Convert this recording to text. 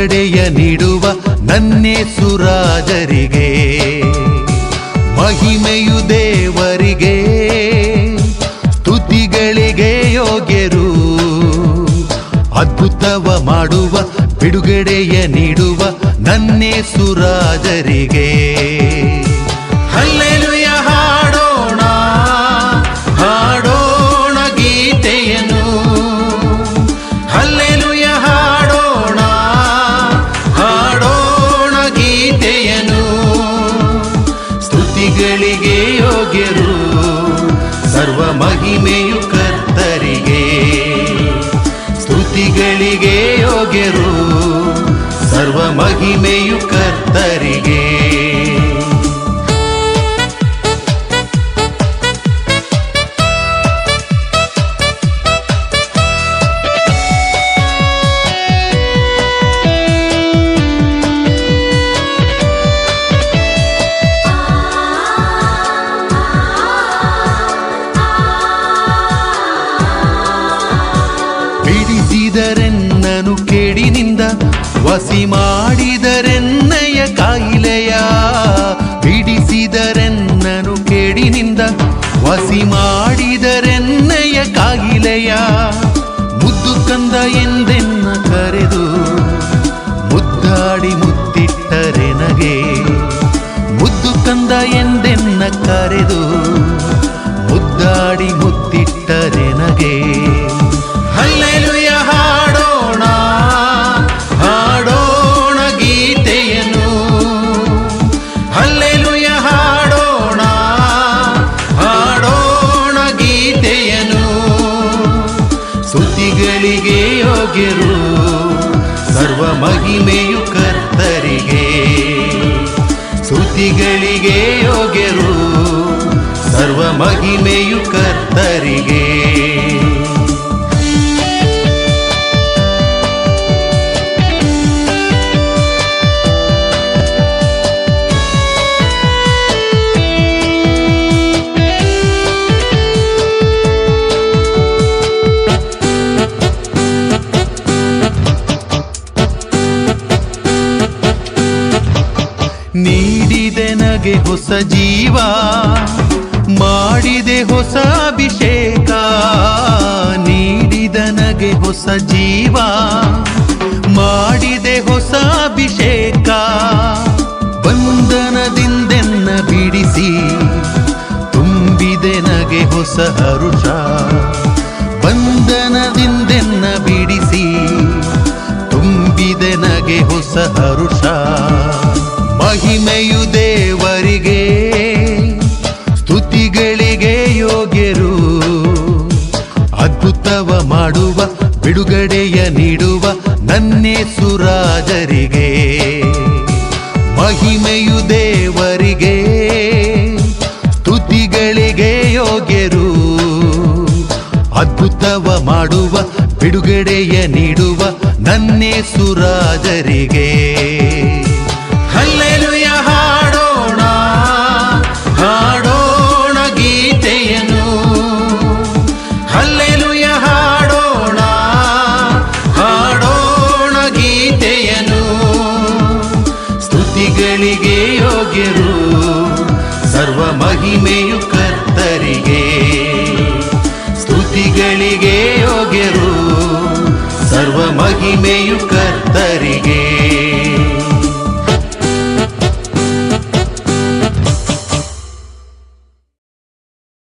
ಬಿಡುಗಡೆಯ ನೀಡುವ ನನ್ನೇಸುರಾಜರಿಗೆ ಮಹಿಮೆಯು ದೇವರಿಗೆ ಸ್ತುತಿಗಳಿಗೆ ಯೋಗ್ಯರು. ಅದ್ಭುತವ ಮಾಡುವ ಬಿಡುಗಡೆಯ ನೀಡುವ ನನ್ನೇಸುರಾಜರಿಗೆ ಹಲ್ಲೆಲೂಯ ಹಾಡೋಣ ಹಾಡೋಣ ಗೀತೆಯನ್ನು. ಹಲ್ಲೆಲೂಯ ಹಾಡೋಣ ಹಾಡೋಣ ಗೀತೆಯನ್ನು. ಸ್ತುತಿಗಳಿಗೆ ಯೋಗ್ಯರು ಸರ್ವ ಮಹಿಮೆಯು ಕರ್ತರಿಗೆ. ಸ್ತುತಿಗಳಿಗೆ ಯೋಗ್ಯರು ಸರ್ವ ಮಹಿಮೆಯು ಕರ್ತರಿಗೆ. ಬಿಡಿಸಿದರೆನ್ನನು ಕೇಡಿನಿಂದ ವಸಿ ಮಾಡಿದರೆನ್ನಯ ಕಾಯಿಲೆಯ. ಬಿಡಿಸಿದರೆನ್ನನು ಕೇಡಿನಿಂದ ವಸಿ ಮಾಡಿದರೆನ್ನಯ ಕಾಯಿಲೆಯ. ಮುದ್ದು ಕಂದ ಎಂದೆನ್ನ ಕರೆದು ಮುದ್ದಾಡಿ ಮುತ್ತಿಟ್ಟರೆನಗೆ. ಮುದ್ದು ಕಂದ ಎಂದೆನ್ನ ಕರೆದು ಮುದ್ದಾಡಿ ಮುತ್ತಿಟ್ಟರೆನಗೆ. ಹಲ್ಲೆಲೂಯ ಹಾಡೋಣ ಹಾಡೋಣ ಗೀತೆಯನ್ನು. ಹಲ್ಲೆಲೂಯ ಹಾಡೋಣ ಹಾಡೋಣ ಗೀತೆಯನ್ನು. ಸ್ತುತಿಗಳಿಗೆ ಯೋಗ್ಯರು ಸರ್ವ ಮಹಿಮೆಯು ಕರ್ತರಿಗೆ. ಸ್ತುತಿಗಳಿಗೆ ಯೋಗ್ಯರು ಸರ್ವ ಮಹಿಮೆಯು ಕರ್ತರಿಗೆ. ನೀಡಿದೆ ನಗೆ ಹೊಸ ಜೀವ ಮಾಡಿದೆ ಹೊಸ ಅಭಿಷೇಕ. ನೀಡಿದ ನಗೆ ಹೊಸ ಜೀವ ಮಾಡಿದೆ ಹೊಸ ಅಭಿಷೇಕ. ಬಂಧನದಿಂದೆನ್ನ ಬಿಡಿಸಿ ತುಂಬಿದೆ ನಗೆ ಹೊಸ ಹರುಷ. ಬಂಧನದಿಂದೆನ್ನ ಬಿಡಿಸಿ ತುಂಬಿದೆ ನಗೆ ಹೊಸ ಹರುಷ. ಮಹಿಮೆಯು ದೇವರಿಗೆ ಸ್ತುತಿಗಳಿಗೆ ಯೋಗ್ಯರು. ಅದ್ಭುತವ ಮಾಡುವ ಬಿಡುಗಡೆಯ ನೀಡುವ ನನ್ನೇಸುರಾಜರಿಗೆ ಮಹಿಮೆಯು ದೇವರಿಗೆ ಸ್ತುತಿಗಳಿಗೆ ಯೋಗ್ಯರು. ಅದ್ಭುತವ ಮಾಡುವ ಬಿಡುಗಡೆಯ ನೀಡುವ ನನ್ನೇಸುರಾಜರಿಗೆ ಹಲ್ಲೆಲೂಯ ಹಾಡೋಣ ಹಾಡೋಣ ಗೀತೆಯನ್ನು. ಹಲ್ಲೆಲೂಯ ಹಾಡೋಣ ಹಾಡೋಣ ಗೀತೆಯನ್ನು. ಸ್ತುತಿಗಳಿಗೆ ಯೋಗ್ಯರು ಸರ್ವ ಮಹಿಮೆಯು ಕರ್ತರಿಗೆ. ಸ್ತುತಿಗಳಿಗೆ ಯೋಗ್ಯರು ಸರ್ವ ಮಹಿಮೆಯು ಕರ್ತರಿಗೆ.